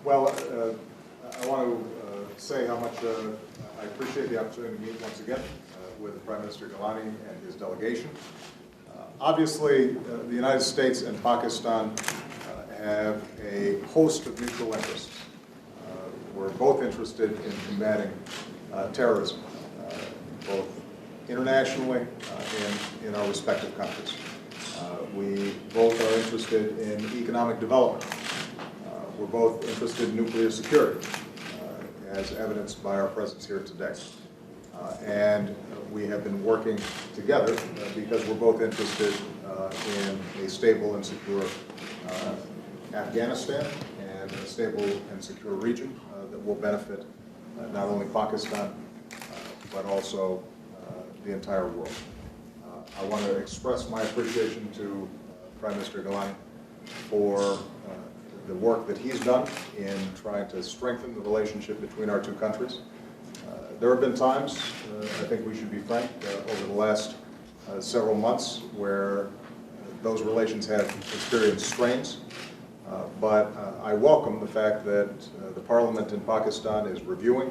Well, I want to say how much I appreciate the opportunity to meet once again with Prime Minister Gillani and his delegation. Obviously, the United States and Pakistan have a host of mutual interests. We're both interested in combating terrorism, both internationally and in our respective countries. We both are interested in economic development. We're both interested in nuclear security, as evidenced by our presence here today. And we have been working together because we're both interested in a stable and secure Afghanistan and a stable and secure region that will benefit not only Pakistan, but also the entire world. I want to express my appreciation to Prime Minister Gillani for the work that he's done in trying to strengthen the relationship between our two countries. There have been times, I think we should be frank, over the last several months where those relations have experienced strains. But I welcome the fact that the Parliament in Pakistan is reviewing,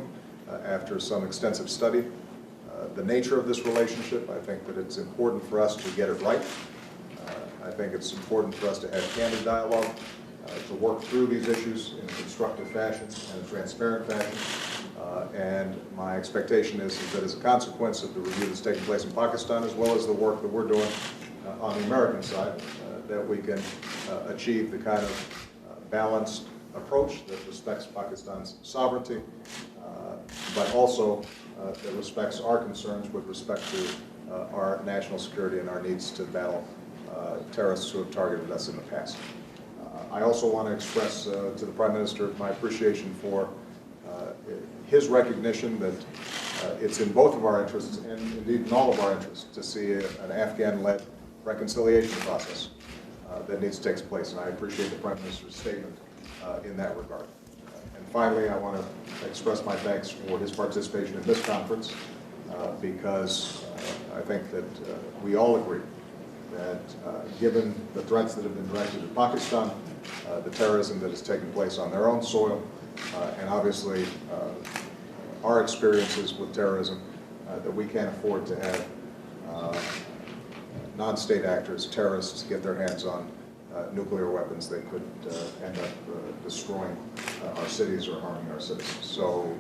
after some extensive study, the nature of this relationship. I think that it's important for us to get it right. I think it's important for us to have candid dialogue, to work through these issues in a constructive fashion and a transparent fashion. And my expectation is that as a consequence of the review that's taking place in Pakistan, as well as the work that we're doing on the American side, that we can achieve the kind of balanced approach that respects Pakistan's sovereignty, but also that respects our concerns with respect to our national security and our needs to battle terrorists who have targeted us in the past. I also want to express to the Prime Minister my appreciation for his recognition that it's in both of our interests, and indeed in all of our interests, to see an Afghan-led reconciliation process that needs to take place, and I appreciate the Prime Minister's statement in that regard. And finally, I want to express my thanks for his participation in this conference, because I think that we all agree that given the threats that have been directed at Pakistan, the terrorism that has taken place on their own soil, and obviously our experiences with terrorism, that we can't afford to have non-state actors, terrorists, get their hands on nuclear weapons that could end up destroying our cities or harming our citizens. So,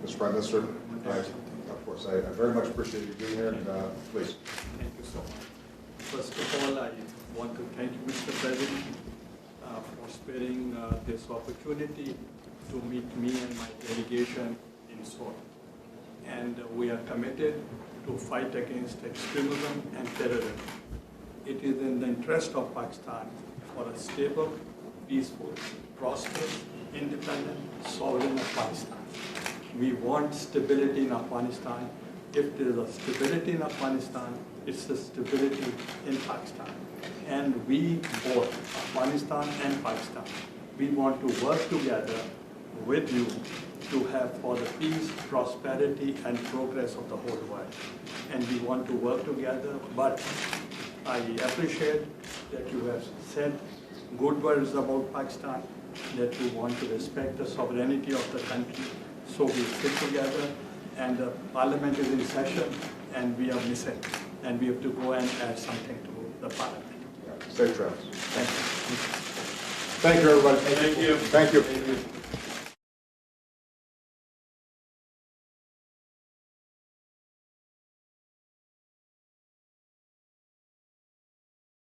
Mr. Prime Minister, of course, I very much appreciate you being here, and please. Thank you so much. First of all, I want to thank you, Mr. President, for sparing this opportunity to meet me and my delegation in Seoul. And we are committed to fight against extremism and terrorism. It is in the interest of Pakistan for a stable, peaceful, prosperous, independent, sovereign Afghanistan. We want stability in Afghanistan. If there is a stability in Afghanistan, it's the stability in Pakistan. And we both, Afghanistan and Pakistan, we want to work together with you to have for the peace, prosperity, and progress of the whole world. And we want to work together, but I appreciate that you have said good words about Pakistan, that you want to respect the sovereignty of the country. So we sit together, and the parliament is in session, and we are missing, and we have to go and add something to the parliament. Safe travels. Thank you. Thank you, everybody. Thank you. Thank you.